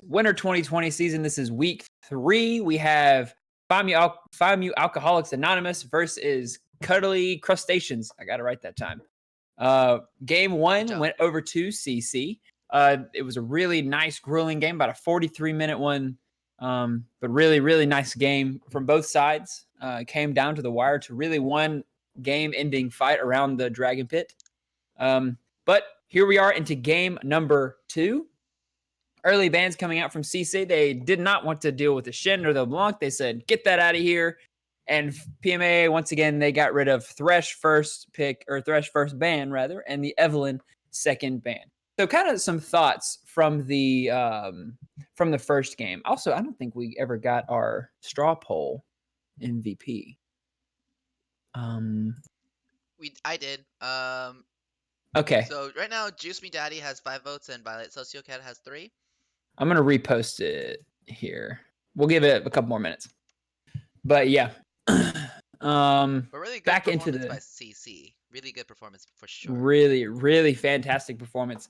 Winter 2020 season. This is week 3. We have FAMU Alcoholics Anonymous versus Cuddly Crustaceans. I got it right that time. Game 1 went over to CC. It was a really nice, grueling game, about a 43-minute one, but really, really nice game from both sides. Came down to the wire to really one game-ending fight around the Dragon Pit. But here we are into game number 2. Early bans coming out from CC. They did not want to deal with the Shen or the Blanc. They said, get that out of here. And PMAA, once again, they got rid of Thresh first ban, and the Evelyn second ban. So kind of some thoughts from the first game. Also, I don't think we ever got our straw poll MVP. I did. Okay. So right now, Juice Me Daddy has 5 votes and Violet Sociocat has 3. I'm gonna repost it here. We'll give it a couple more minutes. But yeah. But really good back performance into the by CC. Really good performance for sure. Really, really fantastic performance.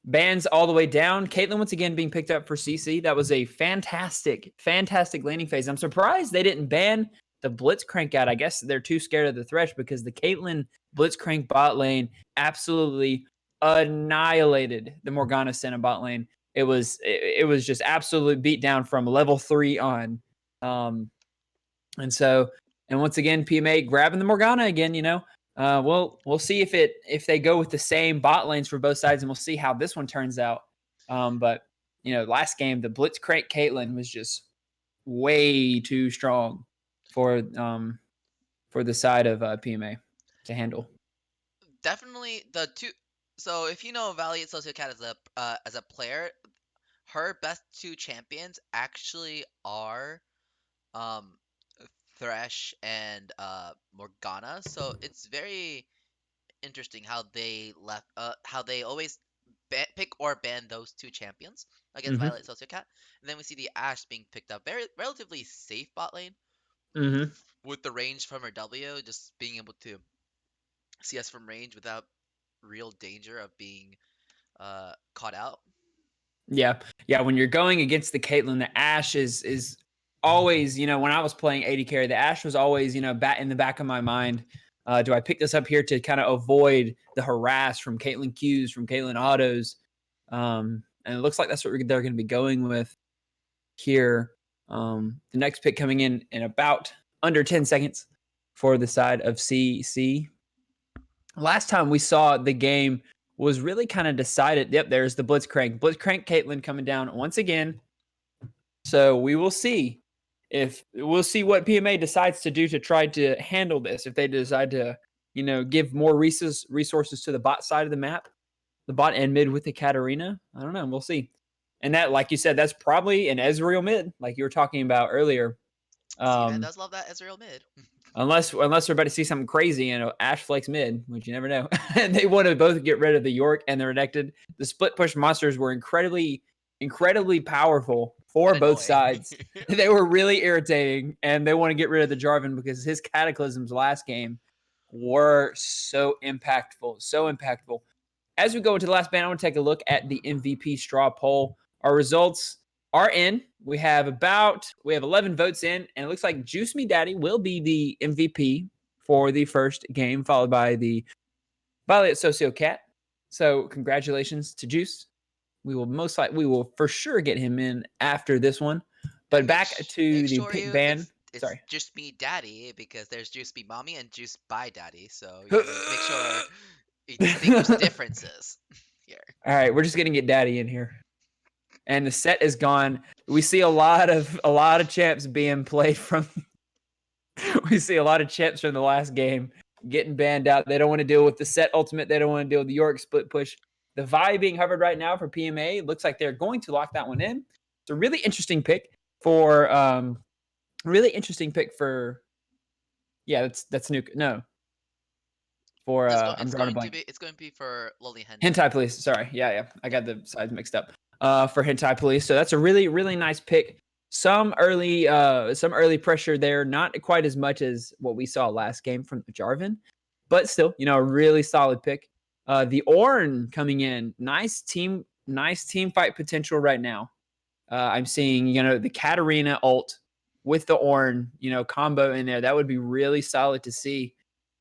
Bans all the way down. Caitlyn once again being picked up for CC. That was a fantastic, fantastic laning phase. I'm surprised they didn't ban the Blitzcrank out. I guess they're too scared of the Thresh because the Caitlyn Blitzcrank bot lane absolutely annihilated the Morgana Senna bot lane. It was just absolute beat down from level 3 on. And once again, PMA grabbing the Morgana again, we'll see if they go with the same bot lanes for both sides, and we'll see how this one turns out. But last game, the Blitzcrank Caitlyn was just way too strong for the side of PMA to handle. Definitely the two. So if you know Valiant Sociocat as a player, her best 2 champions actually are Thresh and Morgana. So it's very interesting how they always pick or ban those 2 champions against Violet Sociocat. And then we see the Ashe being picked up, very relatively safe bot lane with the range from her W, just being able to CS from range without real danger of being caught out. Yeah. When you're going against the Caitlyn, the Ashe is always, when I was playing AD carry, the Ashe was always, in the back of my mind. Do I pick this up here to kind of avoid the harass from Caitlyn Qs, from Caitlyn autos? And it looks like that's what they're going to be going with here. The next pick coming in about under 10 seconds for the side of CC. Last time we saw the game was really kind of decided. Yep, there's the Blitzcrank. Blitzcrank Caitlyn coming down once again. So we will see what PMA decides to do to try to handle this. If they decide to, give more resources to the bot side of the map, the bot and mid with the Katarina. I don't know. We'll see. And that, like you said, that's probably an Ezreal mid, like you were talking about earlier. C-Man does love that Ezreal mid. Unless we're about to see something crazy, Ashe flex mid, which you never know. They want to both get rid of the York and the Renekton. The split push monsters were incredibly powerful for both sides. They were really irritating, and they want to get rid of the Jarvan because his cataclysms last game were so impactful. As we go into the last ban, I want to take a look at the MVP straw poll. Our results are in. We have 11 votes in, and it looks like Juice Me Daddy will be the MVP for the first game, followed by the Violet Sociocat. So congratulations to Juice. We will for sure get him in after this one. But back to the pick ban. It's Juice Me Daddy, because there's Juice Me Mommy and Juice by Daddy. So you gotta make sure you distinguish the differences here. All right, we're just gonna get Daddy in here. And the set is gone. We see a lot of champs being played from. We see a lot of champs from the last game getting banned out. They don't want to deal with the set ultimate. They don't want to deal with the York split push. The Vi being hovered right now for PMA. Looks like they're going to lock that one in. It's a really interesting pick for. Yeah, that's new. No. For I'm drawing a blank. It's going to be for Loli Hentai Police. Sorry. Yeah. I got the sides mixed up. For Hentai Police. So that's a really, really nice pick. Some early pressure there, not quite as much as what we saw last game from Jarvan, but still, a really solid pick. The Ornn coming in, nice team fight potential right now. I'm seeing, the Katarina ult with the Ornn, combo in there. That would be really solid to see.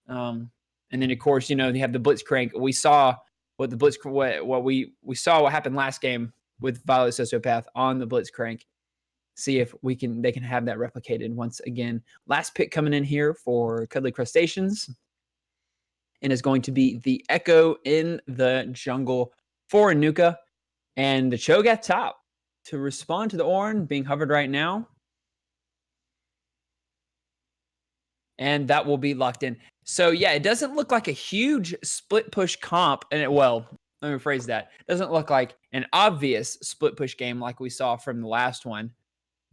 And then of course, you have the Blitzcrank. We saw what the Blitz what we saw what happened last game with Violet Sociopath on the Blitzcrank. See if they can have that replicated once again. Last pick coming in here for Cuddly Crustaceans. And is going to be the Echo in the jungle for Anuka. And the Cho'Gath top to respond to the Ornn being hovered right now. And that will be locked in. So yeah, it doesn't look like a huge split push comp. And let me rephrase that. It doesn't look like an obvious split push game like we saw from the last one.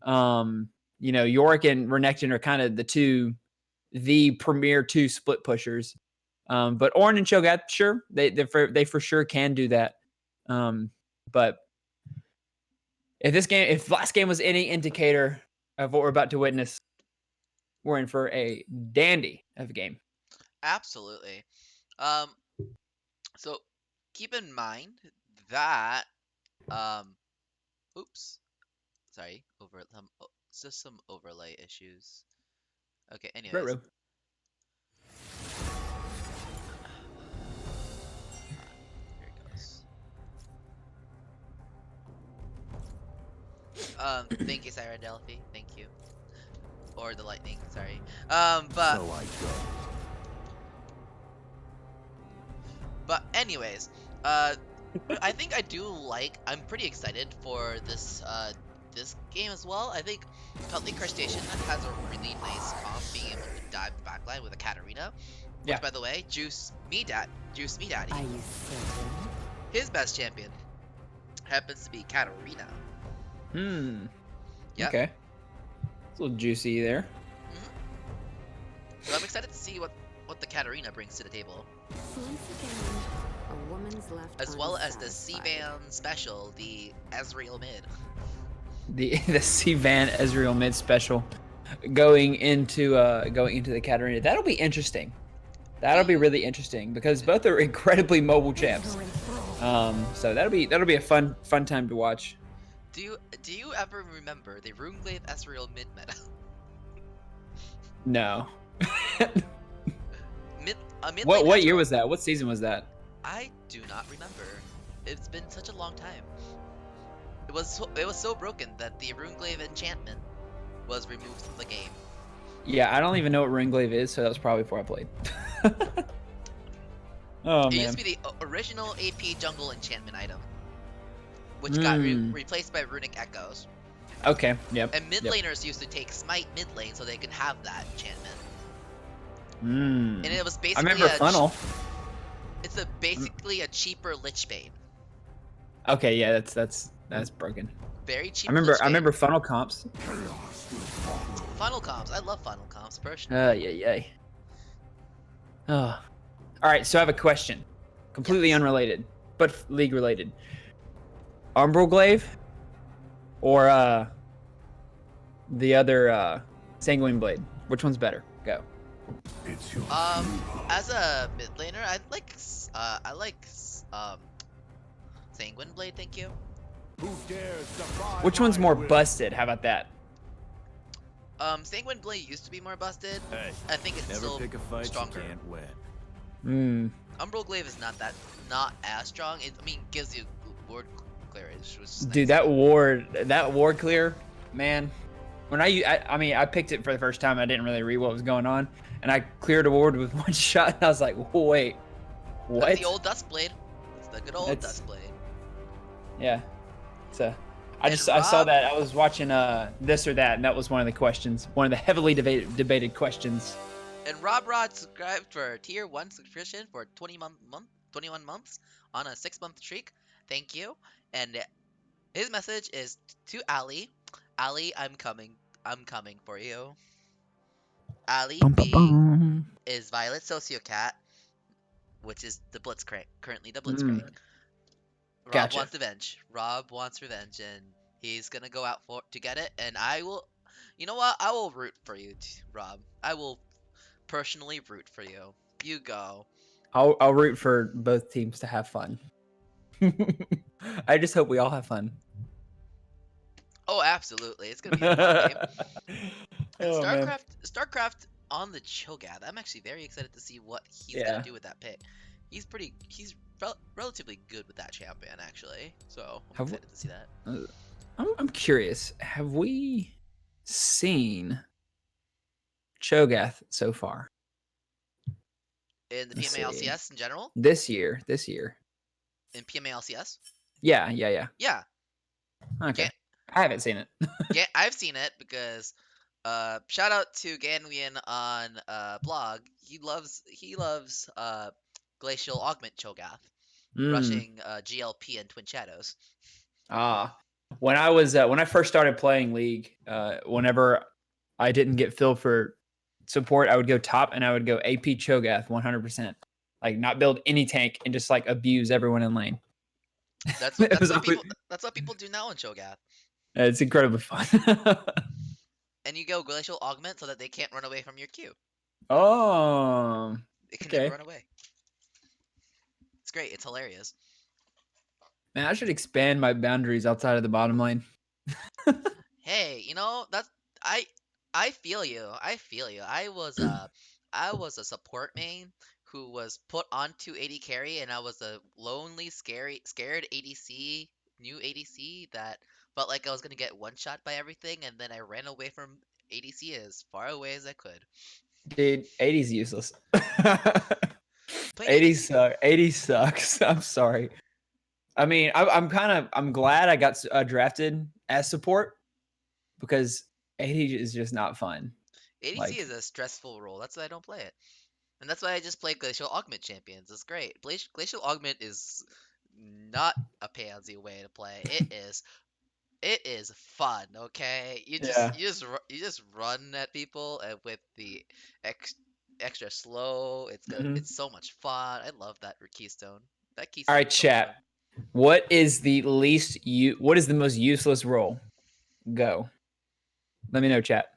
Yorick and Renekton are kind of the premier two split pushers. But Ornn and Cho'Gath, sure, they for sure can do that. But if last game was any indicator of what we're about to witness, we're in for a dandy of a game. Absolutely. So keep in mind that oops, sorry, just some overlay issues. Okay, anyways. Ruh-roh. Here it goes. Thank you, Siren Delphi. Thank you. Or the lightning, sorry. But So I go. But anyways, I think I'm pretty excited for this game as well. I think Cuddly Crustacean has a really nice comp being able to dive the backline with a Katarina. Which, Yeah. by the way, Juice Me Daddy, Are you certain? his best champion happens to be Katarina. Yep. Okay. It's a little juicy there. So I'm excited to see what the Katarina brings to the table. Once again, a woman's left As well as the unsatisfied. C-Van special, the Ezreal mid. The C-Van Ezreal mid special going into the Katarina. That'll be interesting. That'll be really interesting because both are incredibly mobile champs. So that'll be a fun time to watch. Do you ever remember the Runeglaive Ezreal mid meta? No. Mid What lane year Ezreal- was that? What season was that? I do not remember. It's been such a long time. It was so broken that the Runeglaive enchantment was removed from the game. Yeah, I don't even know what Ringglaive is, so that was probably before I played. Oh It man. used to be the original AP jungle enchantment item, which got replaced by runic echoes. Okay. Yep. And mid laners used to take smite mid lane so they could have that enchantment. And And it was I basically remember Funnel. It's basically a cheaper Lich Bane. Okay, yeah, that's broken. Very cheap. I remember Funnel comps. Funnel comps. I love funnel comps personally. Yeah. Oh. All right, so I have a question. Completely unrelated, but league related. Umbral Glaive or the other Sanguine Blade? Which one's better? Go. It's your As a mid laner, I like Sanguine Blade, thank you. Who dares defy Which one's my more will? busted? How about that? Sanguine Blade used to be more busted. Hey, I think it's never still pick a fight stronger. you can't win. Umbral Glaive is not as strong. Gives you ward clearage, which is Dude, nice. that ward clear, man. When I picked it for the first time. I didn't really read what was going on, and I cleared a ward with one shot. And I was like, wait, what? That's the old Dust Blade. It's the good old Dust Blade. Yeah. So I saw Rob- that. I was watching this or that, and that was one of the questions. One of the heavily debated questions. And Rob Rod subscribed for tier 1 subscription for 21 months on a 6-month streak. Thank you. And his message is to Ali. Ali, I'm coming for you. Ali B is Violet Sociocat, which is the Blitzcrank, currently the Blitzcrank. Rob Gotcha. wants revenge. Rob wants revenge, and he's gonna go out to get it. And I will, you know what? I will root for you, Rob. I will personally root for you. You go. I'll root for both teams to have fun. I just hope we all have fun. Oh, absolutely. It's gonna be a fun game. And Oh man. StarCraft on the Cho'Gath. I'm actually very excited to see what he's gonna Yeah. do with that pick. He's relatively good with that champion, actually. So I'm Have excited to see that. I'm curious. Have we seen Cho'Gath so far? In the Let's PMA see. LCS in general? This year. In PMA LCS? Yeah. Yeah. Okay. Ga- I haven't seen it. I've seen it because shout out to Ganwian on blog. He loves Glacial Augment Cho'Gath, Mm. rushing GLP and Twin Shadows. Ah. When I first started playing League, whenever I didn't get filled for support, I would go top and I would go AP Cho'Gath 100%. Like not build any tank and just like abuse everyone in lane. That's It that's was what always- people do now in Cho'Gath. it's incredibly fun. And you go Glacial Augment so that they can't run away from your Q. Oh, They can okay. never run away. It's great. It's hilarious. Man, I should expand my boundaries outside of the bottom lane. Hey, that's I feel you. I feel you. I was a support main who was put onto AD carry, and I was a lonely, scared ADC, new ADC that felt like I was gonna get one shot by everything, and then I ran away from ADC as far away as I could. Dude, 80's useless. Playing 80 ADC. suck. 80 sucks. I'm sorry. I mean, I'm glad I got drafted as support because 80 is just not fun. ADC Like, is a stressful role. That's why I don't play it. And that's why I just play Glacial Augment champions. It's great. Glacial Augment is not a pansy way to play. It is fun, okay? yeah. You just run at people and with the extra slow. Mhm. It's so much fun. I love that keystone. That All keystone right, is so much chat. fun. What is the most useless role? Go. Let me know, chat.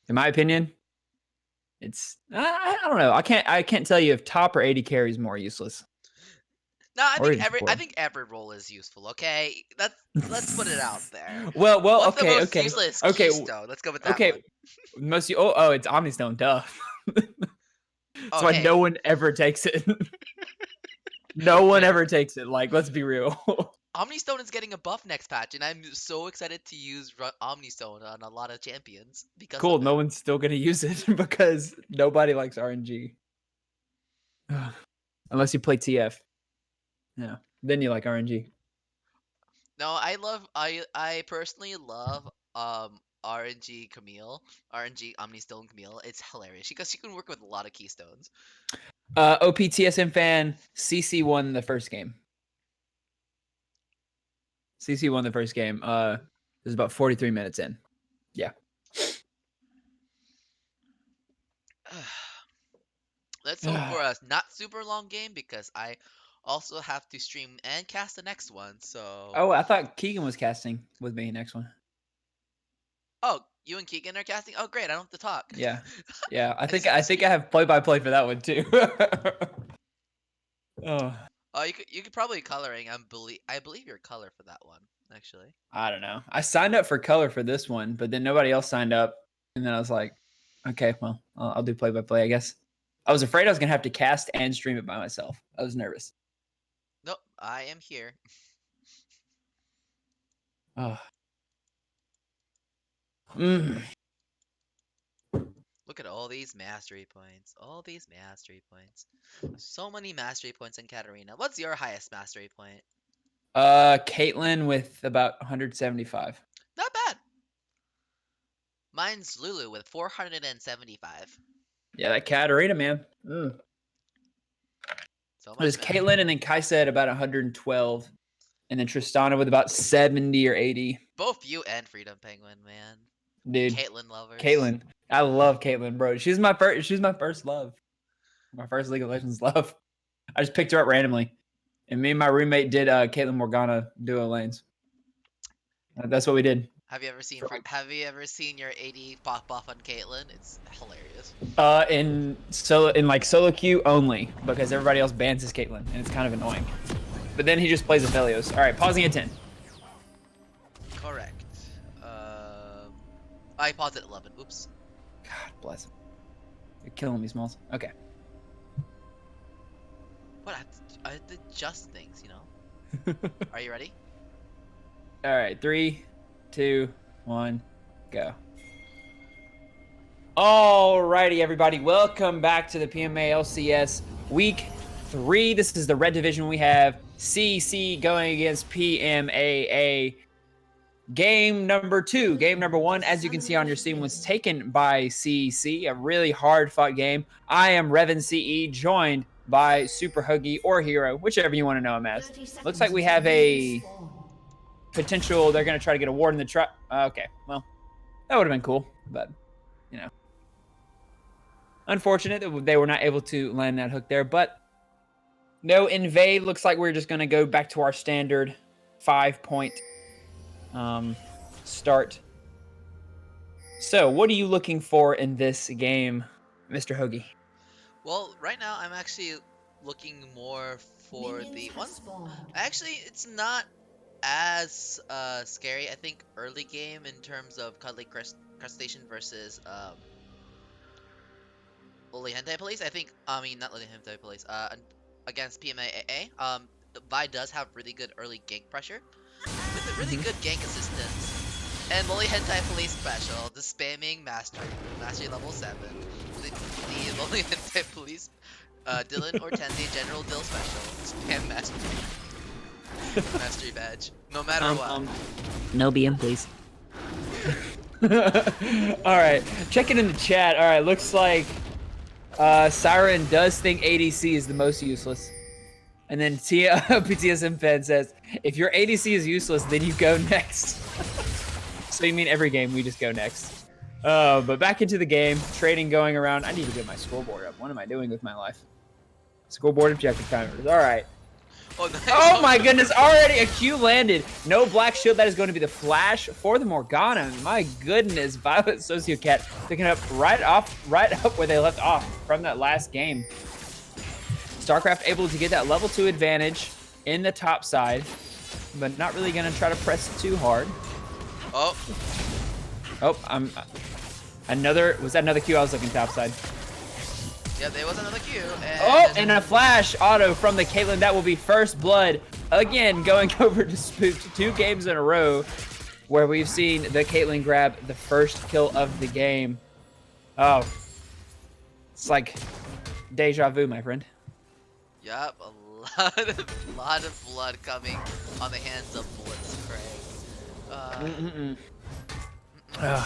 In my opinion, it's I don't know. I can't tell you if top or 80 carry is more useless. No, I Or think even support. every role is useful, okay? Let's put it out there. Well, What's the okay, most okay, useless okay, keystone? Let's go with that okay. one. It's Omnistone, duh. That's Oh, why hey. no one ever takes it. No one Man. ever takes it. Like, let's be real. Omnistone is getting a buff next patch, and I'm so excited to use Omnistone on a lot of champions because Cool. of No it. one's still gonna use it because nobody likes RNG. Unless you play TF. Yeah. Then you like RNG. No, I personally love RNG Camille, RNG Omnistone Camille. It's hilarious because she can work with a lot of keystones. OPTSM fan, CC won the first game. CC won the first game. It was about 43 minutes in. Yeah. Let's hope for a not super long game because I also have to stream and cast the next one. So Oh, I thought Keegan was casting with me next one. oh, you and Keegan are casting? Oh, great! I don't have to talk. Yeah. Yeah. I just think have to I have play-by-play for that one too. Oh, Oh, you could probably coloring. I believe you're color for that one actually. I don't know. I signed up for color for this one, but then nobody else signed up, and then I was like, okay, well, I'll do play-by-play, I guess. I was afraid I was gonna have to cast and stream it by myself. I was nervous. Nope, I am here. Oh. Look at all these mastery points. All these mastery points. So many mastery points in Katarina. What's your highest mastery point? Caitlyn with about 175. Not bad. Mine's Lulu with 475. Yeah, that Katarina, man. So There's much Caitlyn and then Kaisa at about 112. And then Tristana with about 70 or 80. Both you and Freedom Penguin, man. Dude. Caitlyn lovers. Caitlyn. I love Caitlyn, bro. She's my first love. My first League of Legends love. I just picked her up randomly. And me and my roommate did Caitlyn Morgana duo lanes. That's what we did. Have you ever seen your AD pop off on Caitlyn? It's hilarious. In solo queue only, because everybody else bans his Caitlyn, and it's kind of annoying. But then he just plays Aphelios. All right, pausing at 10. Correct. I paused at 11. Oops. God bless him. You're killing me, Smalls. Okay. But I had to adjust things, you know. Are you ready? All right, 3, 2, 1, go. Alrighty, everybody. Welcome back to the PMAA LCS Week 3. This is the red division. We have CC going against PMAA. Game number 2. Game number 1, as you can see on your screen, was taken by CC. A really hard-fought game. I am Revan CE, joined by Super Huggy or Hero, whichever you want to know him as. Looks like we have a potential. They're going to try to get a ward in the truck. Okay, well, that would have been cool, but, you know. Unfortunate that they were not able to land that hook there, but no invade. Looks like we're just going to go back to our standard 5-point start. So, what are you looking for in this game, Mr. Hoagie? Well, right now I'm actually looking more for the one. Actually, it's not as scary. I think early game in terms of cuddly crustacean versus Lily Hentai Police. I mean not Lily Hentai Police. Against PMAA. Vi does have really good early gank pressure with a really good gank assistance. And Lily Hentai Police special, the spamming mastery level 7. The Lily Hentai Police, Dylan Hortensia General Dill special, spam mastery badge, no matter what. No BM, please. All right, check it in the chat. All right, looks like Siren does think ADC is the most useless. And then PTSM fan says, if your ADC is useless, then you go next. So you mean every game we just go next. But back into the game, trading going around. I need to get my scoreboard up. What am I doing with my life? Scoreboard objective timers. All right. Oh, nice. Oh my goodness, already a Q landed. No black shield. That is going to be the flash for the Morgana. My goodness, Violet Sociocat picking up right up where they left off from that last game. StarCraft able to get that level 2 advantage in the top side, but not really going to try to press too hard. Oh. Oh, was that another Q? I was looking top side. Yeah, there was another Q. And a flash auto from the Caitlyn. That will be first blood. Again, going over to Spooked 2 games in a row where we've seen the Caitlyn grab the first kill of the game. Oh. It's like deja vu, my friend. Yup, a lot of blood coming on the hands of Blitzcrank. A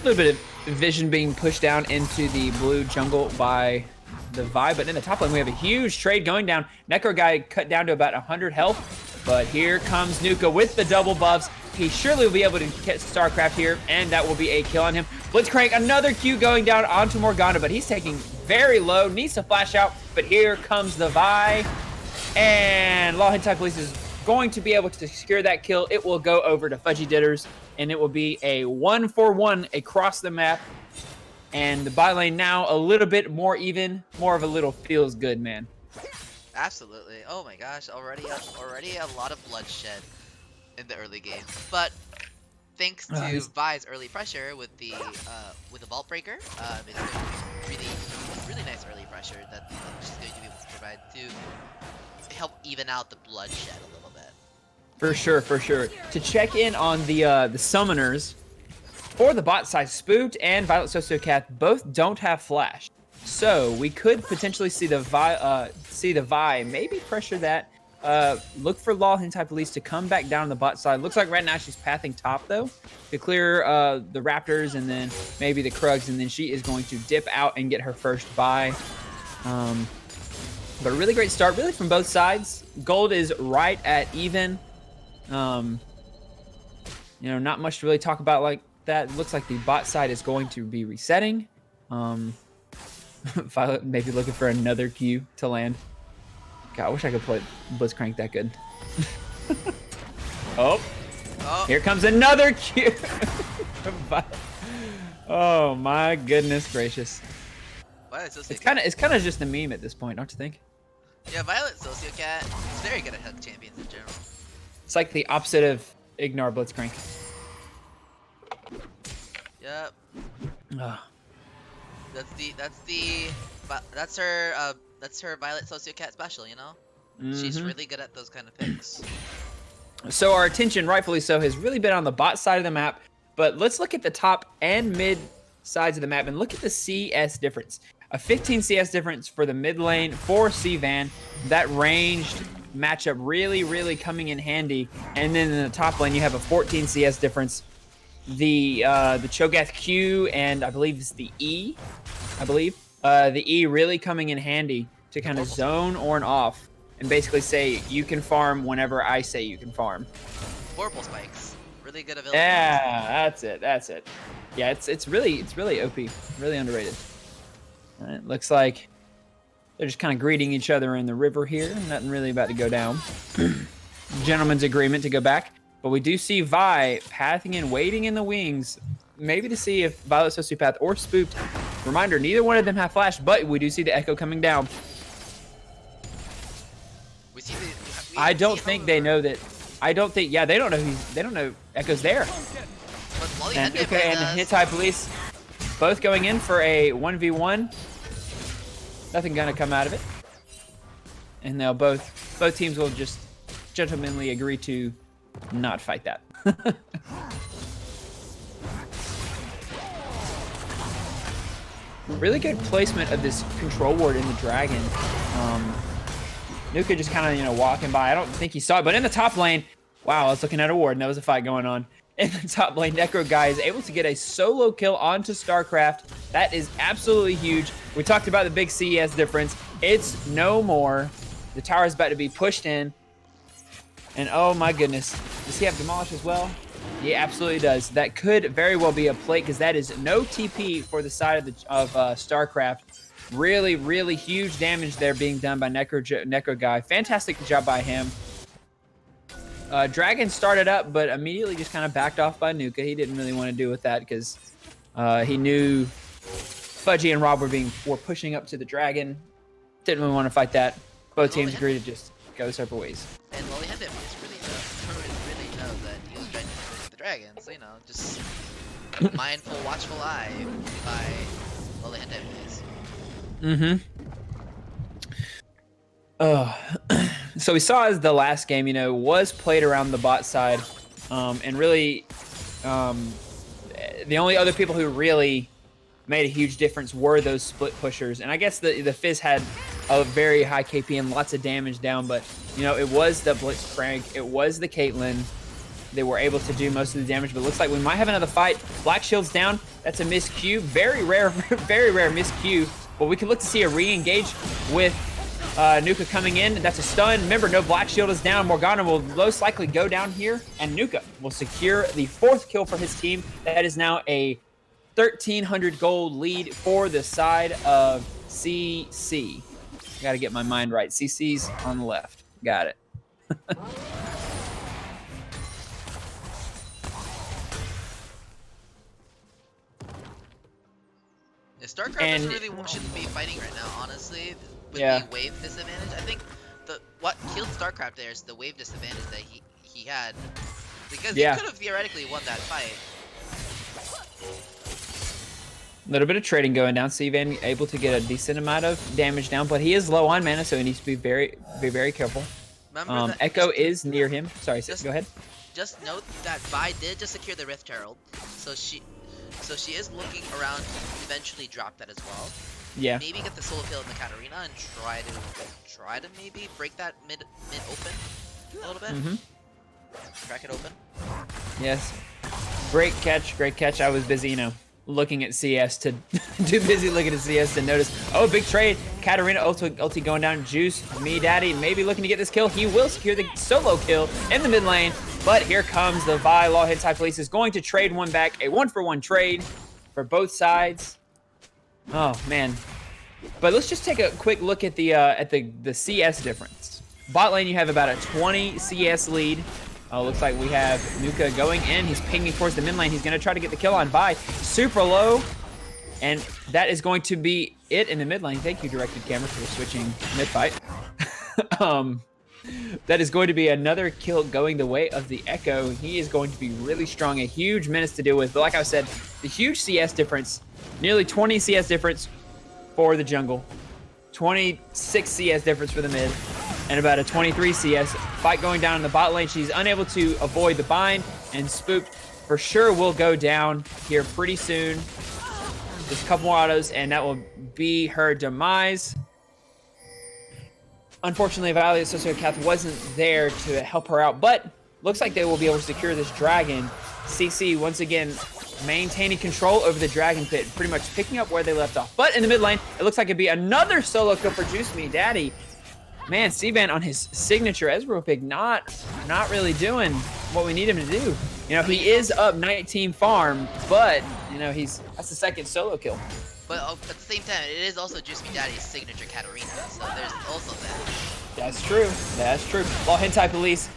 little bit of vision being pushed down into the blue jungle by the Vi, but in the top lane we have a huge trade going down. Necro guy cut down to about 100 health, but here comes Nuka with the double buffs. He surely will be able to get StarCraft here, and that will be a kill on him. Blitzcrank, another Q going down onto Morgana, but he's taking very low, needs to flash out, but here comes the Vi, and Law Hentai Police is going to be able to secure that kill. It will go over to Fudgy Ditters, and it will be a 1-for-1 across the map. And the bot lane now a little bit more even, more of a little feels good, man. Absolutely. Oh my gosh, already a lot of bloodshed in the early game. But thanks to Vi's early pressure with the Vault Breaker, it's going to be really nice early pressure that she's going to be able to provide to help even out the bloodshed a little bit. For sure, for sure. To check in on the summoners for the bot side, Spooked and Violet Sociocat both don't have flash, so we could potentially see the Vi maybe pressure that. Look for Law Hentai Police to come back down the bot side. Looks like right now she's pathing top though to clear the Raptors and then maybe the Krugs, and then she is going to dip out and get her first buy. But a really great start, really, from both sides. Gold is right at even. You know, not much to really talk about like that. Looks like the bot side is going to be resetting. Violet maybe looking for another Q to land. God, I wish I could play Blitzcrank that good. Oh, here comes another Q. Oh my goodness gracious. It's kind of just a meme at this point, don't you think? Yeah, Violet Sociocat is very good at Hook Champions in general. It's like the opposite of Ignore Blitzcrank. Yep. Ugh. That's her Violet Sociocat special, you know? She's really good at those kind of picks. So our attention, rightfully so, has really been on the bot side of the map, but let's look at the top and mid sides of the map and look at the CS difference. A 15 CS difference for the mid lane for C-Van. That ranged matchup really coming in handy. And then in the top lane, you have a 14 CS difference. The Cho'Gath Q and I believe it's the E, the E really coming in handy to kind of zone Ornn off and basically say, you can farm whenever I say you can farm. Vorpal spikes. Really good ability. Yeah, that's it. Yeah, it's really OP, really underrated. All right, looks like they're just kind of greeting each other in the river here. Nothing really about to go down. Gentleman's agreement to go back. But we do see Vi pathing in, waiting in the wings, maybe to see if Violet Sociopath or Spooked. Reminder, neither one of them have flash, but we do see the Echo coming down. I don't think they know that. I don't think. Yeah, they don't know they don't know Echo's there. And Nuka and Hentai Police both going in for a 1v1. Nothing gonna come out of it. And they'll both teams will just gentlemanly agree to not fight that. Really good placement of this control ward in the dragon. Nuka just kind of, walking by. I don't think he saw it, but in the top lane, wow, I was looking at a ward and there was a fight going on. In the top lane, Necro Guy is able to get a solo kill onto StarCraft. That is absolutely huge. We talked about the big CES difference. It's no more. The tower is about to be pushed in. And oh my goodness, does he have Demolish as well? He absolutely does. That could very well be a plate because that is no TP for the side of StarCraft. Really huge damage there being done by Necro Guy. Fantastic job by him. Dragon started up, but immediately just kind of backed off by Nuka. He didn't really want to do with that because he knew Fudgy and Rob were pushing up to the Dragon. Didn't really want to fight that. Both teams agreed to just go separate ways. And Lily Hendon really knows that he was trying to protect the Dragon. So, just mindful, watchful eye by Lily Hendon. So we saw as the last game, was played around the bot side, and really, the only other people who really made a huge difference were those split pushers. And I guess the Fizz had a very high KP and lots of damage down, but it was the Blitzcrank, it was the Caitlyn. They were able to do most of the damage, but it looks like we might have another fight. Black Shield's down. That's a miss Q. Very rare miss Q. But we can look to see a re-engage with Nuka coming in. That's a stun. Remember, no Black Shield is down. Morgana will most likely go down here, and Nuka will secure the 4th kill for his team. That is now a 1,300 gold lead for the side of CC. Got to get my mind right. CC's on the left. Got it. StarCraft really shouldn't be fighting right now, honestly, with the wave disadvantage. I think what killed StarCraft there is the wave disadvantage that he had, because he could have theoretically won that fight. A little bit of trading going down. C-Van able to get a decent amount of damage down, but he is low on mana, so he needs to be very careful. Remember Echo is near him. Sorry, go ahead. Just note that Vi did just secure the Rift Herald, so she is looking around to eventually drop that as well. Yeah. Maybe get the solo kill in the Katarina and try to maybe break that mid open a little bit. Crack it open. Yes. Great catch. I was busy, looking at CS to too busy looking at CS to notice. Oh, big trade. Katarina ulti going down. Juice, me daddy, maybe looking to get this kill. He will secure the solo kill in the mid lane. But here comes the Vi Law Hentai Police is going to trade one back. A 1-for-1 trade for both sides. Oh man. But let's just take a quick look at the CS difference. Bot lane, you have about a 20 CS lead. Looks like we have Nuka going in. He's pinging towards the mid lane. He's going to try to get the kill on Vi. Super low. And that is going to be it in the mid lane. Thank you, Directed Camera, for switching mid fight. That is going to be another kill going the way of the Echo. He is going to be really strong, a huge menace to deal with. But like I said, the huge CS difference, nearly 20 CS difference for the jungle, 26 CS difference for the mid, and about a 23 CS. Fight going down in the bot lane. She's unable to avoid the bind, and Spooked for sure will go down here pretty soon. Just a couple more autos, and that will be her demise. Unfortunately, Valiant Sociopath wasn't there to help her out, but looks like they will be able to secure this dragon. CC, once again, maintaining control over the dragon pit, pretty much picking up where they left off. But in the mid lane, it looks like it'd be another solo kill for Juice Me Daddy. Man, C-Van on his signature Ezreal pick, not really doing what we need him to do. You know, he is up 19 farm, but, you know, that's the second solo kill. But at the same time, it is also Juice Me Daddy's signature Katarina, so there's also that. That's true. That's true. While Hentai Police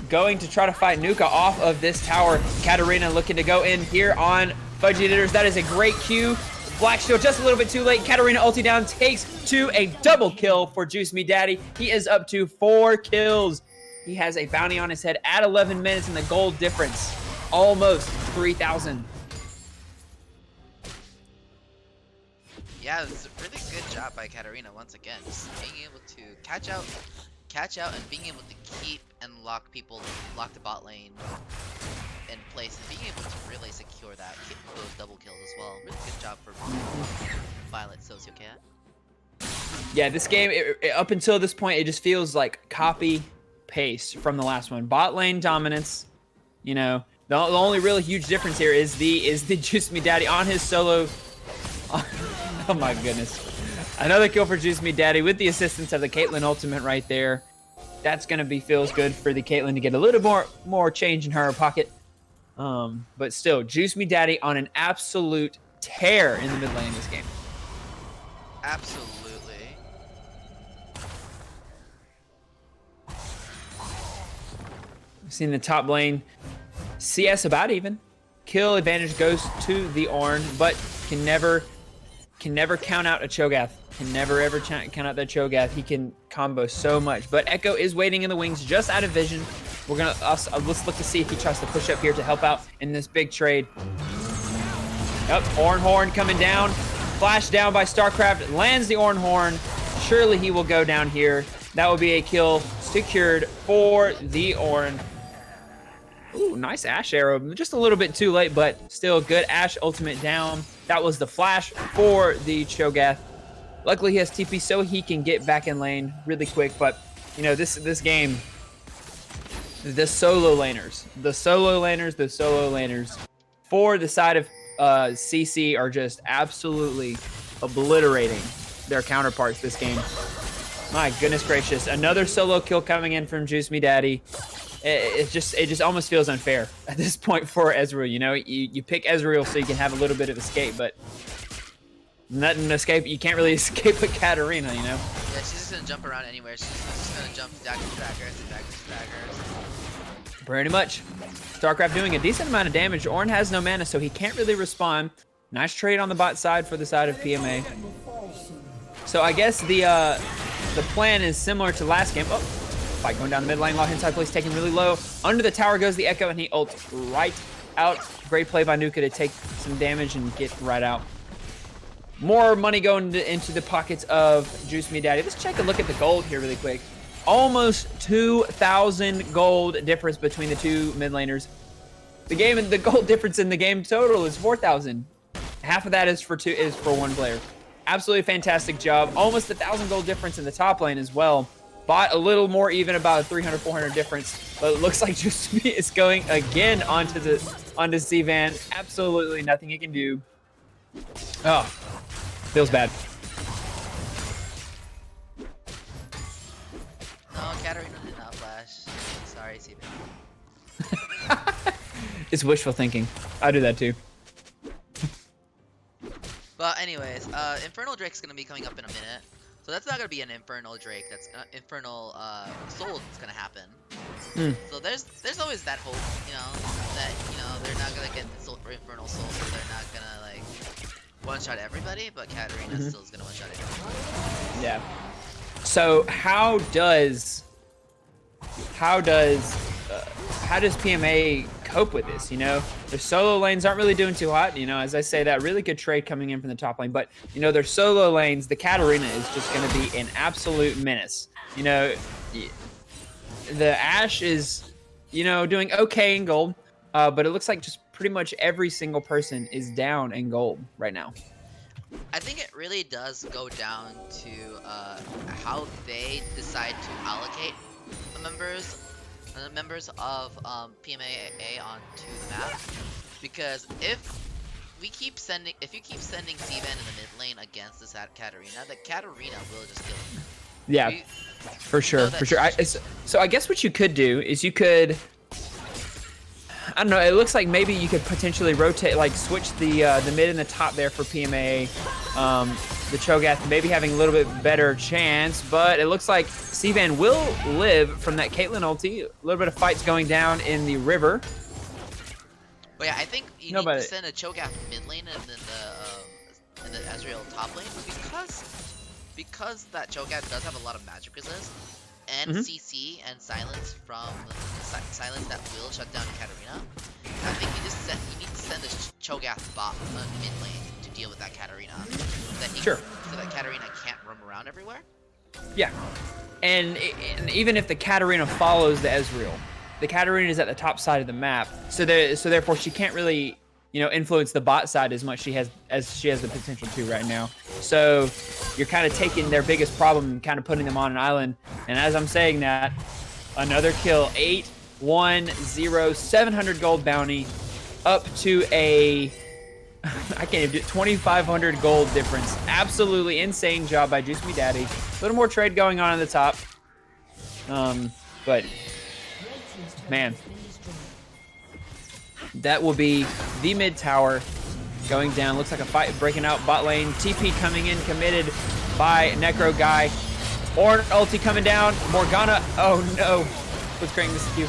going to try to fight Nuka off of this tower. Katarina looking to go in here on Fudgy Knitters. That is a great Q. Black Shield just a little bit too late. Katarina ulti down, takes to a double kill for Juice Me Daddy. He is up to 4 kills. He has a bounty on his head at 11 minutes, and the gold difference almost 3,000. Yeah, it's a really good job by Katarina once again. Just being able to catch out and being able to keep and lock the bot lane in place, and being able to really secure that, keep those double kills as well. Really good job for Violet Sociocat. Yeah, this game, up until this point, it just feels like copy paste from the last one. Bot lane dominance, you know. The only really huge difference here is the Juice Me Daddy on his solo. Oh my goodness. Another kill for Juice Me Daddy with the assistance of the Caitlyn ultimate right there. That's going to feels good for the Caitlyn to get a little more change in her pocket. But still, Juice Me Daddy on an absolute tear in the mid lane in this game. Absolutely. We've seen the top lane CS about even. Kill advantage goes to the Ornn, but can never count out a Cho'Gath. Can never ever count out that Cho'Gath. He can combo so much. But Echo is waiting in the wings, just out of vision. We're gonna let's look to see if he tries to push up here to help out in this big trade. Yep, Ornn Horn coming down. Flash down by StarCraft, lands the Ornn Horn. Surely he will go down here. That will be a kill secured for the Ornn. Ooh, nice Ashe arrow. Just a little bit too late, but still good. Ashe ultimate down. That was the flash for the Cho'Gath. Luckily, he has TP so he can get back in lane really quick. But, you know, this game, the solo laners for the side of CC are just absolutely obliterating their counterparts this game. My goodness gracious. Another solo kill coming in from Juice Me Daddy. It just almost feels unfair at this point for Ezreal. You know, you pick Ezreal so you can have a little bit of escape, but nothing to escape. You can't really escape with Katarina, you know? Yeah, she's just gonna jump around anywhere. She's just gonna jump dagger to daggers. Pretty much. StarCraft doing a decent amount of damage. Ornn has no mana, so he can't really respond. Nice trade on the bot side for the side of PMA. So I guess the plan is similar to last game. Oh, fight going down the mid lane. Lock inside place taken really low. Under the tower goes the Echo, and he ults right out. Great play by Nuka to take some damage and get right out. More money going into the pockets of Juice Me Daddy. Let's take a look at the gold here really quick. Almost 2,000 gold difference between the two mid laners. The gold difference in the game total is 4,000. Half of that is for one player. Absolutely fantastic job. Almost 1,000 gold difference in the top lane as well. Bot a little more even, about a 300, 400 difference. But it looks like Juice Me is going again onto C-Van. Absolutely nothing he can do. Oh, feels bad. No, Katarina did not flash. Sorry, C-Van. It's wishful thinking. I do that too. But anyways, Infernal Drake's gonna be coming up in a minute. So that's not gonna be an Infernal Drake. That's Infernal Soul that's gonna happen. So there's always that hope, you know, that they're not gonna get the Infernal Soul, so they're not gonna like one-shot everybody. But Katarina still is gonna one-shot everybody. Yeah. So how does how does PMA cope with this? You know, their solo lanes aren't really doing too hot. You know, as I say, that really good trade coming in from the top lane, but you know, their solo lanes, the Katarina is just going to be an absolute menace. You know, the Ashe is, you know, doing okay in gold, but it looks like just pretty much every single person is down in gold right now. I think it really does go down to how they decide to allocate the members of PMAA onto the map. Because if you keep sending Steven in the mid lane against this Katarina, the Katarina will just kill him. Yeah, for sure. So I guess what you could do is you could, I don't know, it looks like maybe you could potentially rotate, like switch the mid and the top there for PMA. The Cho'Gath maybe having a little bit better chance, but it looks like Steven will live from that Caitlyn ulti. A little bit of fights going down in the river. But yeah, I think you need to send a Cho'Gath mid lane and then the Ezreal top lane because that Cho'Gath does have a lot of magic resist and CC and silence from silence that will shut down Katarina. I think you need to send the Cho'Gath bot mid lane to deal with that Katarina, so that Katarina can't roam around everywhere. Yeah, and even if the Katarina follows the Ezreal, the Katarina is at the top side of the map, so therefore she can't really, you know, influence the bot side as much as she has the potential to right now. So you're kind of taking their biggest problem and kind of putting them on an island. And as I'm saying that, another kill, 8-1-0, 700 gold bounty, up to a, I can't even do it, 2,500 gold difference. Absolutely insane job by Juice Me Daddy. A little more trade going on the top. But man, that will be the mid tower going down. Looks like a fight breaking out bot lane. TP coming in, committed by Necro Guy. Ornn ulti coming down. Morgana, oh no. Let's creating this queue.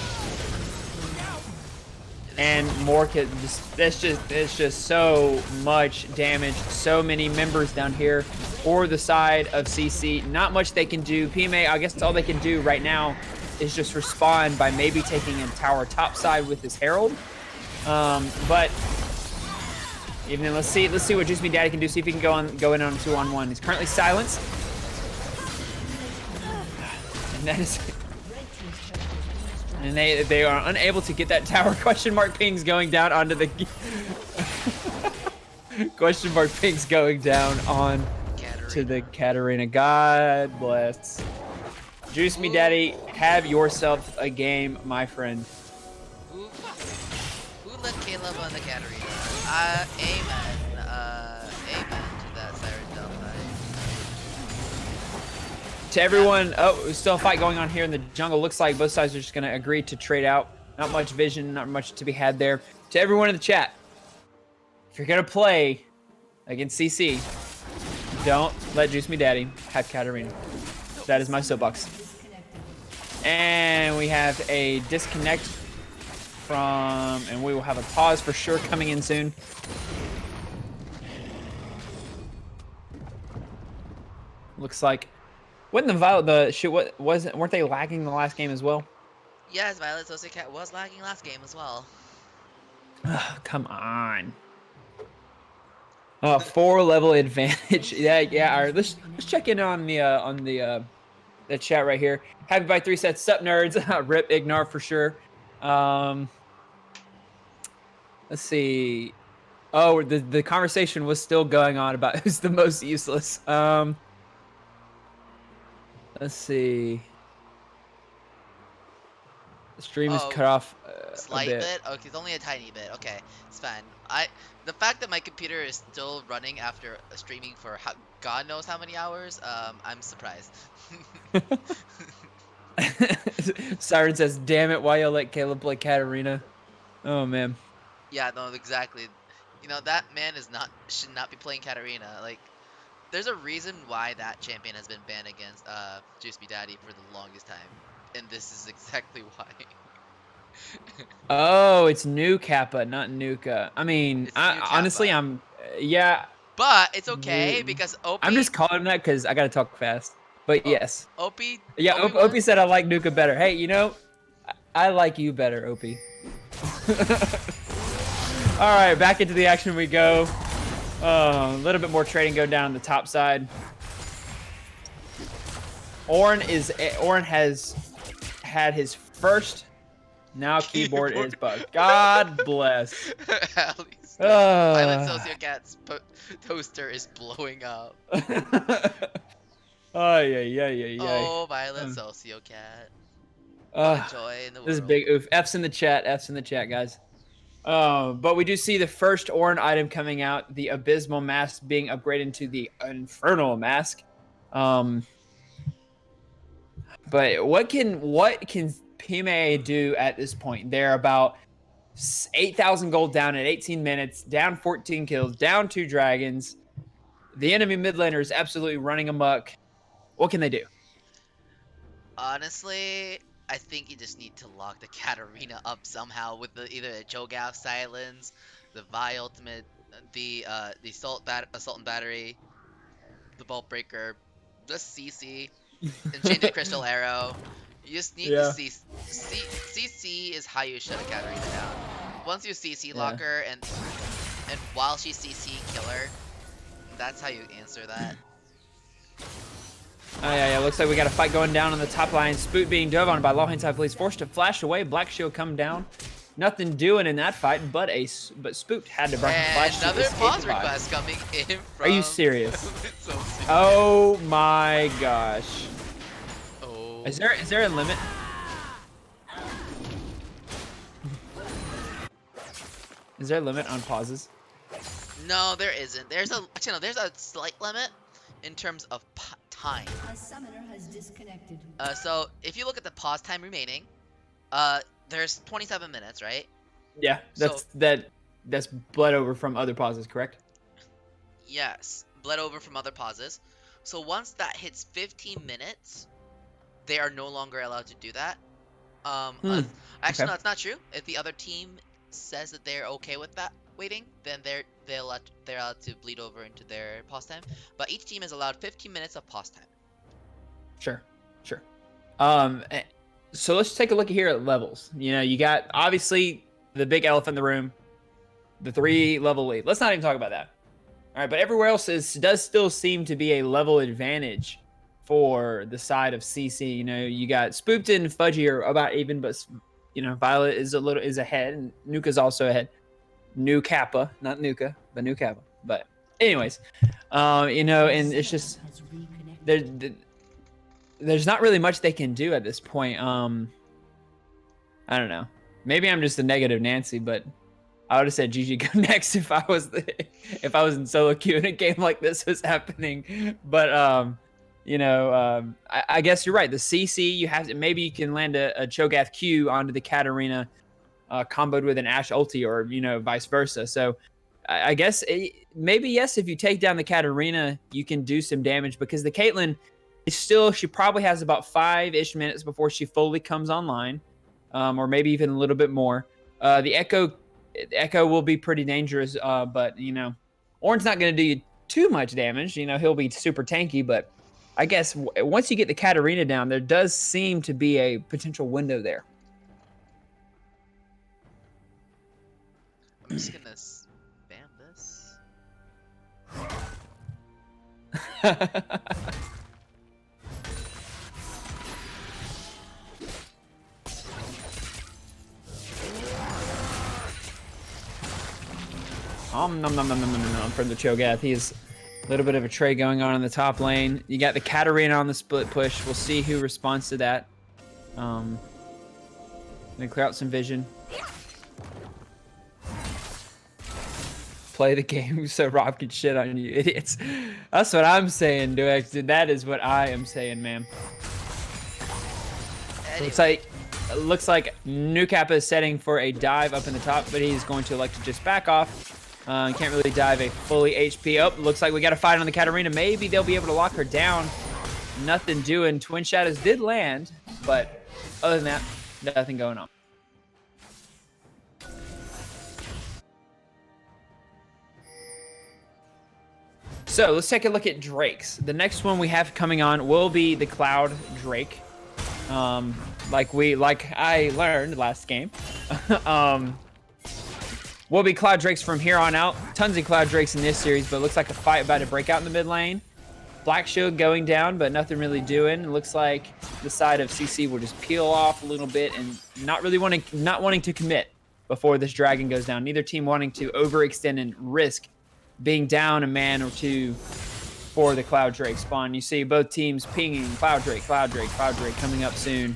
And Morka, it's just so much damage. So many members down here for the side of CC. Not much they can do. PMA, I guess all they can do right now is just respond by maybe taking a tower top side with his Herald. But even then, let's see what Juice Me Daddy can do. See if he can go in on a 2-on-1. He's currently silenced, and that is, and they are unable to get that tower. Question mark pings going down onto the question mark pings going down on to the Katarina. God bless. Juice Me Daddy, have yourself a game, my friend. Who let Caleb on the Katarina? Amen. Amen to that Siren Delphi. To everyone, oh, still a fight going on here in the jungle. Looks like both sides are just going to agree to trade out. Not much vision, not much to be had there. To everyone in the chat, if you're going to play against CC, don't let Juice Me Daddy have Katarina. That is my soapbox. And we have a disconnect and we will have a pause for sure coming in soon. Looks like, weren't they lagging the last game as well? Yes, Violet Sociocat was lagging last game as well. Come on. 4-level advantage. Yeah. All right, let's check in on the chat right here. Happy by 3 sets. Sup nerds. Rip Ignar for sure. Let's see. Oh, the conversation was still going on about who's the most useless. Let's see. The stream is cut off slight bit. Okay, it's only a tiny bit. Okay, it's fine. The fact that my computer is still running after streaming for God knows how many hours, I'm surprised. Siren says, "Damn it, why y'all let Caleb play Katarina?" Oh man. Yeah, no, exactly. You know, that man should not be playing Katarina. Like, there's a reason why that champion has been banned against Juice Me Daddy for the longest time, and this is exactly why. Oh, it's new Kappa, not Nuka. I mean, honestly, yeah. But it's okay because OP. I'm just calling him that because I gotta talk fast. But yes. OP. Yeah, OP said I like Nuka better. Hey, you know, I like you better, OP. All right, back into the action we go. A little bit more trading go down on the top side. Orin has had his first. Now keyboard is bugged. God bless. At least Violet Sociocat's toaster is blowing up. Oh yeah. Oh, Violet Sociocat. What a joy in the world. This is big oof. F's in the chat, guys. But we do see the first Orin item coming out, the Abysmal Mask being upgraded to the Infernal Mask. But what can PMAA do at this point? They're about 8,000 gold down at 18 minutes, down 14 kills, down 2 dragons. The enemy mid laner is absolutely running amok. What can they do? Honestly, I think you just need to lock the Katarina up somehow with either a Cho'Gath silence, the Vi ultimate, the assault and battery, the bolt breaker, the CC, and chain the crystal arrow. You just need to see CC is how you shut a Katarina down. Once you CC lock her and while she CC kill her, that's how you answer that. Oh, yeah. Looks like we got a fight going down on the top line. Spoot being dove on by Lohentai Police, forced to flash away. Black Shield come down. Nothing doing in that fight, but Spoot had to burn flash. Another pause request coming in from... Are you serious? So serious. Oh my gosh. Oh. Is there a limit? Is there a limit on pauses? No, there isn't. There's a slight limit in terms of time. A summoner has disconnected. So if you look at the pause time remaining, there's 27 minutes, right? Yeah, that's bled over from other pauses, correct? Yes, bled over from other pauses. So once that hits 15 minutes, they are no longer allowed to do that. Actually, okay. no, it's not true. If the other team says that they're okay with that waiting, then they're allowed to bleed over into their pause time. But each team is allowed 15 minutes of pause time. Sure. So let's take a look here at levels. You know, you got obviously the big elephant in the room, the 3 level lead. Let's not even talk about that. All right, but everywhere else does still seem to be a level advantage for the side of CC. You know, you got Spooked and Fudgy are about even, but you know, Violet is ahead, and Nuka's also ahead. New Kappa, not Nuka, but New Kappa. But anyways, you know, and it's just there's not really much they can do at this point. I don't know. Maybe I'm just a negative Nancy, but I would have said GG go next if I was in solo queue and a game like this was happening. But you know, I guess you're right. The CC, you have to, maybe you can land a Cho'Gath Q onto the Katarina, comboed with an Ashe ulti, or you know, vice versa. So I guess maybe yes, if you take down the Katarina, you can do some damage, because the Caitlyn is she probably has about 5-ish minutes before she fully comes online, or maybe even a little bit more. The Echo will be pretty dangerous, but you know, Orin's not going to do you too much damage. You know, he'll be super tanky, but I guess once you get the Katarina down, there does seem to be a potential window there. I'm just gonna spam this. Nom from the Cho'Gath. He is a little bit of a trade going on in the top lane. You got the Katarina on the split push. We'll see who responds to that. Gonna clear out some vision. Play the game so Rob can shit on you idiots. That's what I'm saying, dude. That is what I am saying, man. Anyway. Looks like New Kappa is setting for a dive up in the top, but he's going to elect to just back off. Can't really dive a fully HP up. Looks like we got a fight on the Katarina. Maybe they'll be able to lock her down. Nothing doing. Twin Shadows did land, but other than that, nothing going on. So let's take a look at Drakes. The next one we have coming on will be the Cloud Drake. Like I learned last game. Will be Cloud Drakes from here on out. Tons of Cloud Drakes in this series, but it looks like a fight about to break out in the mid lane. Black Shield going down, but nothing really doing. It looks like the side of CC will just peel off a little bit and not wanting to commit before this dragon goes down. Neither team wanting to overextend and risk being down a man or two for the Cloud Drake spawn. You see both teams pinging Cloud Drake, Cloud Drake, Cloud Drake coming up soon.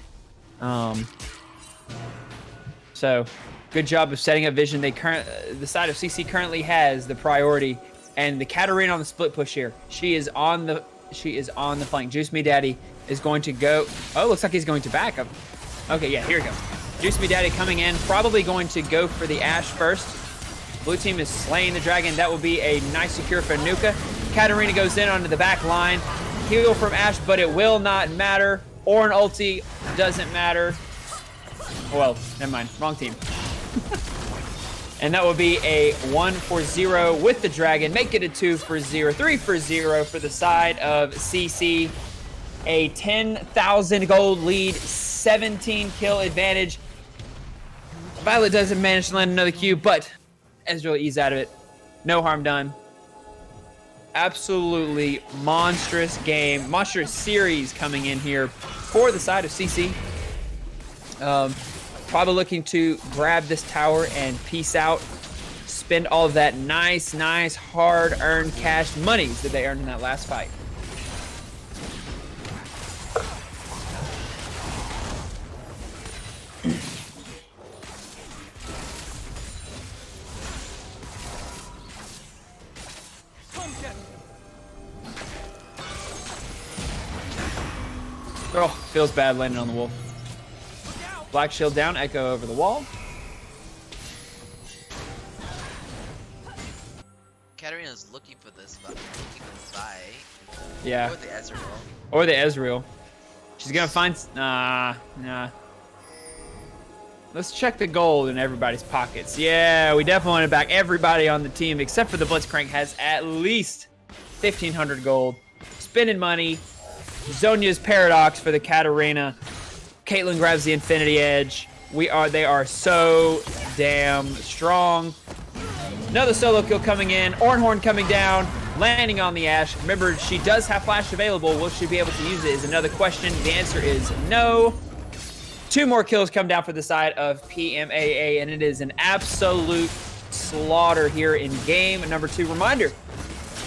So good job of setting up vision. The side of CC currently has the priority, and the Katarina on the split push here. She is on the flank. Juice Me Daddy is going to go. Oh, looks like he's going to back up. Okay, yeah, here we go. Juice Me Daddy coming in, probably going to go for the Ashe first. Blue team is slaying the dragon. That will be a nice secure for Nuka. Katarina goes in onto the back line. Heal from Ashe, but it will not matter. Or an ulti, doesn't matter. Well, never mind, wrong team. And that will be a 1-for-0 with the dragon. Make it a 2-for-0, 3-for-0 for the side of CC. A 10,000 gold lead, 17 kill advantage. Violet doesn't manage to land another Q, but Ezreal ease out of it. No harm done. Absolutely monstrous game, monstrous series coming in here for the side of CC. Probably looking to grab this tower and peace out. Spend all of that nice, hard-earned cash monies that they earned in that last fight. Oh, feels bad landing on the wolf. Black Shield down, Echo over the wall. Katarina's looking for this, but looking for the buy. Yeah. Or the Ezreal. Or the Ezreal. She's gonna find. Nah. Let's check the gold in everybody's pockets. Yeah, we definitely want to back everybody on the team except for the Blitzcrank has at least 1,500 gold. Spending money. Zhonya's Paradox for the Katarina. Caitlyn grabs the Infinity Edge. They are so damn strong. Another solo kill coming in. Ornhorn coming down, landing on the Ashe. Remember, she does have flash available. Will she be able to use it is another question. The answer is no. 2 more kills come down for the side of PMAA, and it is an absolute slaughter here in game number 2. Reminder,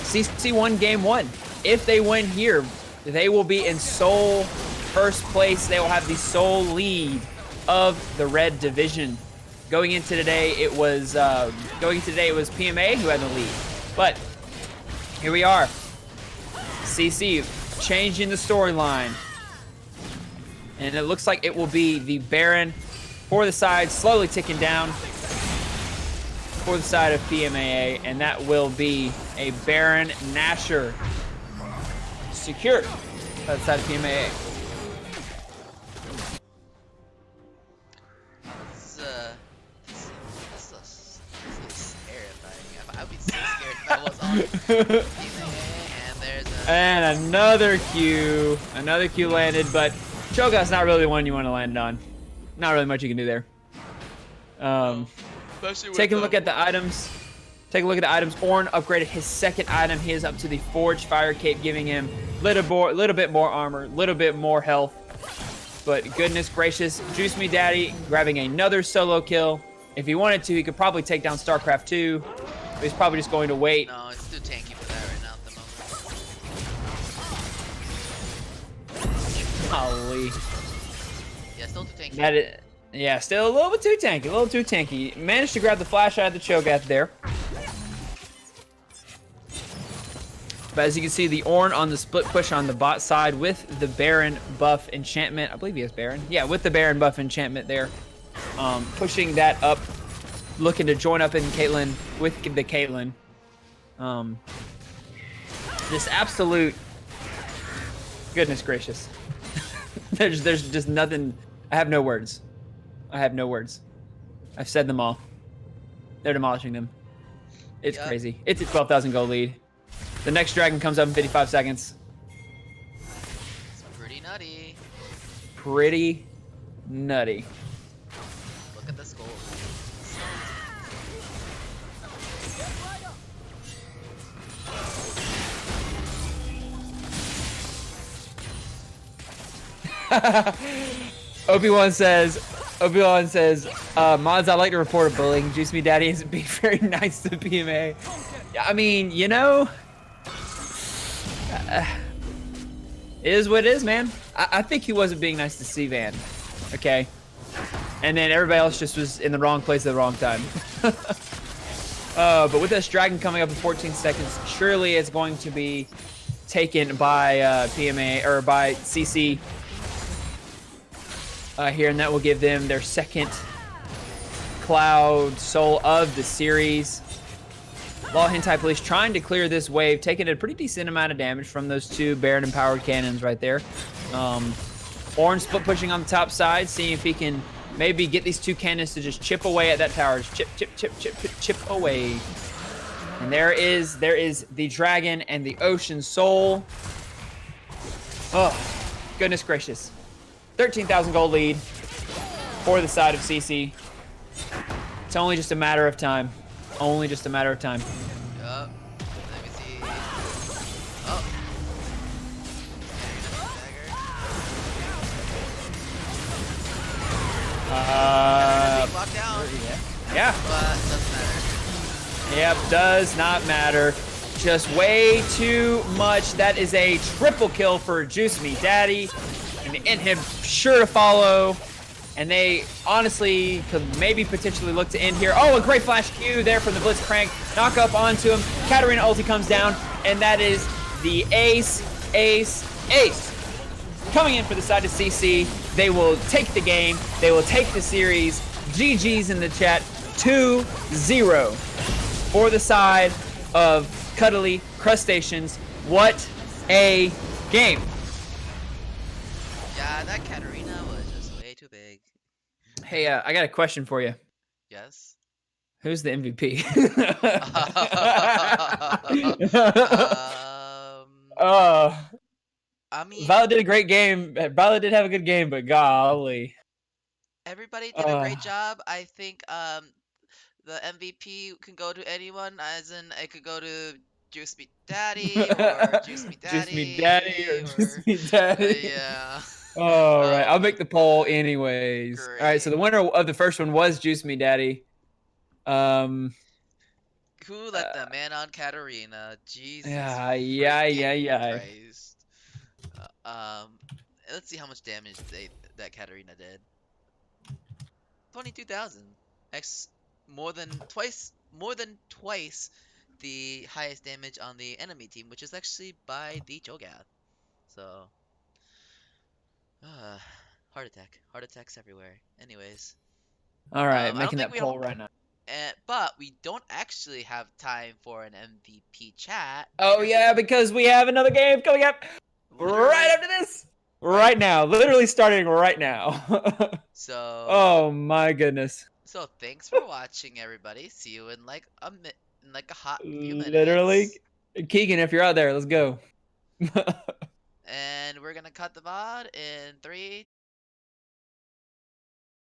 CC won game 1. If they win here, they will be in sole first place. They will have the sole lead of the red division. Going into today, it was PMA who had the lead. But here we are. CC changing the storyline. And it looks like it will be the Baron for the side, slowly ticking down for the side of PMAA. And that will be a Baron Nashor secured by the side of PMAA. And another Q landed, but Cho'Gath's not really the one you want to land on. Not really much you can do there. Taking a look at the items. Ornn upgraded his second item. He is up to the Forge Fire Cape, giving him little bit more armor, little bit more health. But goodness gracious, Juice Me Daddy grabbing another solo kill. If he wanted to, he could probably take down StarCraft 2. But he's probably just going to wait. No, it's too tanky for that right now at the moment. Holy. Yeah, still too tanky. Yeah, still a little bit too tanky. Managed to grab the flash out of the Cho'Gath there. But as you can see, the Ornn on the split push on the bot side with the Baron buff enchantment. I believe he has Baron. Yeah, with the Baron buff enchantment there. Pushing that up. Looking to join up in Caitlyn with the Caitlyn. This absolute... Goodness gracious. There's just nothing... I have no words. I've said them all. They're demolishing them. It's crazy. It's a 12,000 gold lead. The next dragon comes up in 55 seconds. It's pretty nutty. pretty nutty. Look at the skull. Obi-Wan says, mods, I'd like to report a bullying. Juice Me Daddy isn't being very nice to PMA. I mean, you know, it is what it is, man. I think he wasn't being nice to C-Van, okay? And then everybody else just was in the wrong place at the wrong time. But with this dragon coming up in 14 seconds, surely it's going to be taken by PMA, or by CC here, and that will give them their second Cloud Soul of the series. Law Hentai Police trying to clear this wave, taking a pretty decent amount of damage from those two Baron empowered cannons right there. Orange split pushing on the top side, seeing if he can maybe get these two cannons to just chip away at that tower. Just chip away. And there is the dragon and the ocean soul. Oh, goodness gracious. 13,000 gold lead for the side of CC. It's only just a matter of time. Only just a matter of time. Yup. Let me see. Oh. Locked down. Yeah. But doesn't matter. Yep, does not matter. Just way too much. That is a triple kill for Juice Me Daddy. And the Inhib sure to follow. And they honestly could maybe potentially look to end here. Oh, a great flash Q there from the Blitzcrank. Knock up onto him. Katarina ulti comes down. And that is the ace. Coming in for the side of CC. They will take the game. They will take the series. GG's in the chat. 2-0 for the side of Cuddly Crustaceans. What a game. Yeah, that Katarina was just way too big. Hey, I got a question for you. Yes. Who's the MVP? I mean, Violet did a great game. Violet did have a good game, but golly. everybody did a great job. I think the MVP can go to anyone, as in it could go to Juice Me Daddy or Juice Me Daddy. Juice Me Daddy or Juice Me Daddy. Yeah. All right, I'll make the poll anyways. Great. All right, so the winner of the first one was Juice Me Daddy. Who let the man on Katarina? Jesus. Yeah. Christ. Let's see how much damage that Katarina did. 22,000. More than twice the highest damage on the enemy team, which is actually by the Cho'Gath. So, heart attacks everywhere. Anyways, All right, I making don't that think poll right now. but we don't actually have time for an MVP chat. Oh yeah, because we have another game coming up right after this. Right now, literally starting right now. So. Oh my goodness. So thanks for watching, everybody. See you in like a hot few minutes. Literally, Keegan, if you're out there, let's go. And we're gonna cut the VOD in 3,